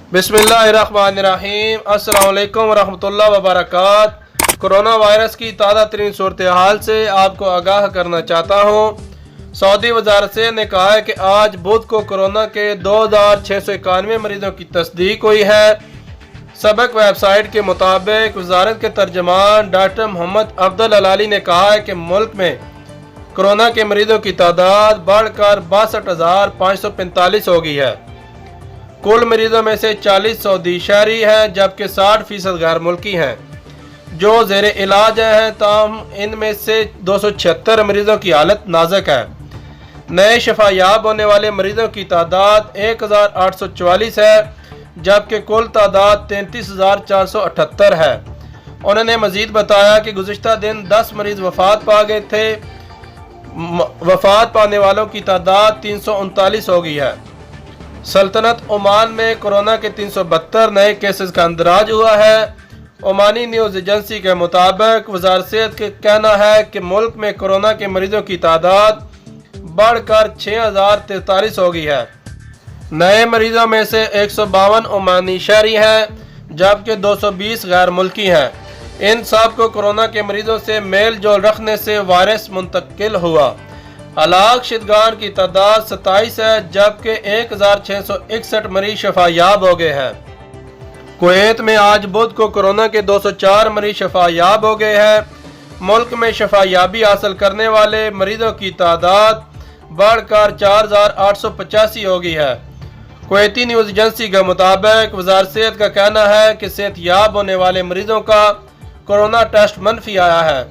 बिस्मिल्लाहिर्रहमानिर्रहीम। अस्सलाम वालेकुम वरहमतुल्लाहि वबरकातुहू। कोरोना वायरस की ताज़ा तरीन सूरत हाल से आपको आगाह करना चाहता हूँ। सऊदी वज़ारत सेहत ने कहा है कि आज बुध को कोरोना के 2691 मरीजों की तस्दीक हुई है। सबक वेबसाइट के मुताबिक वज़ारत के तर्जमान डॉक्टर मोहम्मद अब्दुल अलाली ने कहा है कि मुल्क में कोरोना के मरीजों की तादाद बढ़कर 62,545 हो गई है। कुल मरीजों में से 40 सऊदी शहरी हैं, जबकि 60% गैर मुल्की हैं जो ज़ेर इलाज हैं। ताहम इनमें से 276 मरीजों की हालत नाजुक है। नए शफायाब होने वाले मरीजों की तादाद 1844 है, जबकि कुल तादाद 33,478 है। उन्होंने मजीद बताया कि गुज़िश्ता दिन 10 मरीज वफात पा गए थे। वफात पाने वालों की तादाद 339 हो गई है। सल्तनत ओमान में कोरोना के 372 नए केसेस का अंदराज हुआ है। ओमानी न्यूज़ एजेंसी के मुताबिक वज़ारत सेहत का कहना है कि मुल्क में कोरोना के मरीजों की तादाद बढ़कर 6,043 हो गई है। नए मरीजों में से 152 ओमानी शहरी हैं, जबकि 220 गैर मुल्की हैं। इन सब को कोरोना के मरीजों से मेल जोल रखने से वायरस मुंतकिल हुआ। हलाक शुदगान की तादाद 27 है, जबकि 1661 मरीज शफायाब हो गए हैं। कुवैत में आज बुध को कोरोना के 204 मरीज शफायाब हो गए हैं। मुल्क में शफायाबी हासिल करने वाले मरीजों की तादाद बढ़कर 4,885 हो गई है। कुवैती न्यूज़ एजेंसी के मुताबिक वज़ारत सेहत का कहना है कि सेहतयाब होने वाले मरीजों का कोरोना टेस्ट मनफी आया है।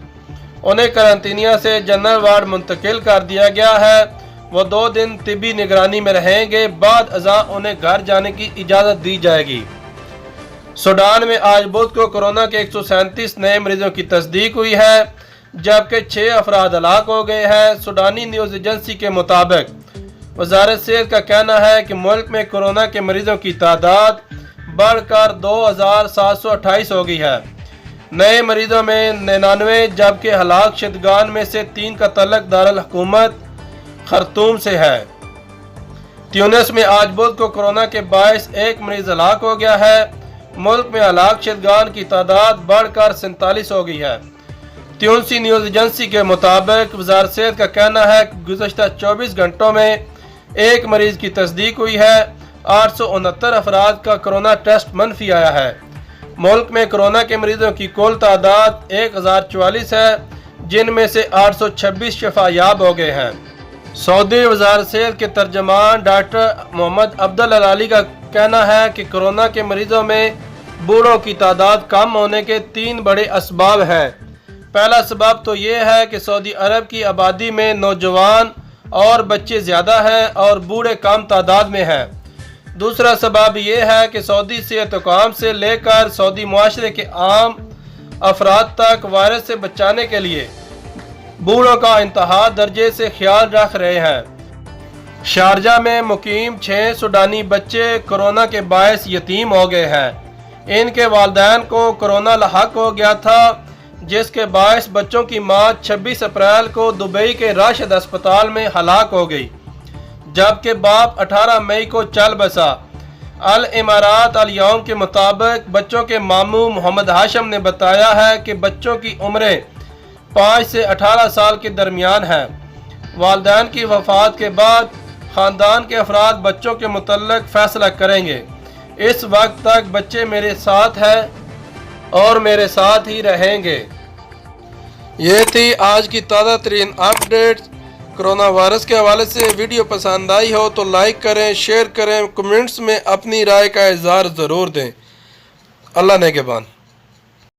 उन्हें करंतनिया से जनरल वार्ड मुंतकिल कर दिया गया है। वो 2 दिन तिबी निगरानी में रहेंगे। बाद अज़ा उन्हें घर जाने की इजाज़त दी जाएगी। सूडान में आज बुध को कोरोना के 137 नए मरीजों की तस्दीक हुई है, जबकि 6 अफराद हलाक हो गए हैं। सूडानी न्यूज़ एजेंसी के मुताबिक वज़ारत सेहत का कहना है कि मुल्क में कोरोना के मरीजों की तादाद बढ़कर 2,728 हो गई है। नए मरीजों में 99, जबकि हलाक शुदगान में से 3 का तल्लुक दारुल हुकूमत खर्तूम से है। ट्यूनिस में आज बुध को कोरोना के बायस 1 मरीज हलाक हो गया है। मुल्क में हलाक शुदगान की तादाद बढ़कर 47 हो गई है। ट्यूनिसी न्यूज़ एजेंसी के मुताबिक वज़ारत सेहत का कहना है कि गुज़श्ता 24 घंटों में 1 मरीज की तस्दीक हुई है। 869 अफराद का कोरोना टेस्ट मनफी आया है। मुल्क में कोरोना के मरीजों की कुल तादाद 1044 है, जिनमें से 826 शफायाब हो गए हैं। सऊदी वज़ारत सेहत के तर्जमान डॉक्टर मोहम्मद अब्दुल अलाली का कहना है कि कोरोना के मरीजों में बूढ़ों की तादाद कम होने के 3 बड़े असबाब हैं। पहला सबब तो ये है कि सऊदी अरब की आबादी में नौजवान और बच्चे ज़्यादा हैं और बूढ़े कम तादाद में हैं। दूसरा सबब यह है कि सऊदी सेहत हुकाम से लेकर सऊदी मुआशरे के आम अफराद तक वायरस से बचाने के लिए बूढ़ों का इंतहा दर्जे से ख्याल रख रहे हैं। शारजा में मुकीम 6 सूडानी बच्चे कोरोना के बायस यतीम हो गए हैं। इनके वालिदैन को कोरोना लाहक हो गया था, जिसके बायस बच्चों की मां 26 अप्रैल को दुबई के राशिद अस्पताल में हलाक हो गई, जबकि बाप 18 मई को चल बसा। अल इमारात अल यौम के मुताबिक बच्चों के मामू मोहम्मद हाशिम ने बताया है कि बच्चों की उम्रें 5 से 18 साल के दरमियान हैं। वालिदैन की वफात के बाद ख़ानदान के अफराद बच्चों के मुतल्लिक़ फ़ैसला करेंगे। इस वक्त तक बच्चे मेरे साथ हैं और मेरे साथ ही रहेंगे। ये थी आज की ताज़ा तरीन अपडेट कोरोना वायरस के हवाले से। वीडियो पसंद आई हो तो लाइक करें, शेयर करें, कमेंट्स में अपनी राय का इज़हार ज़रूर दें। अल्लाह नेगहबान।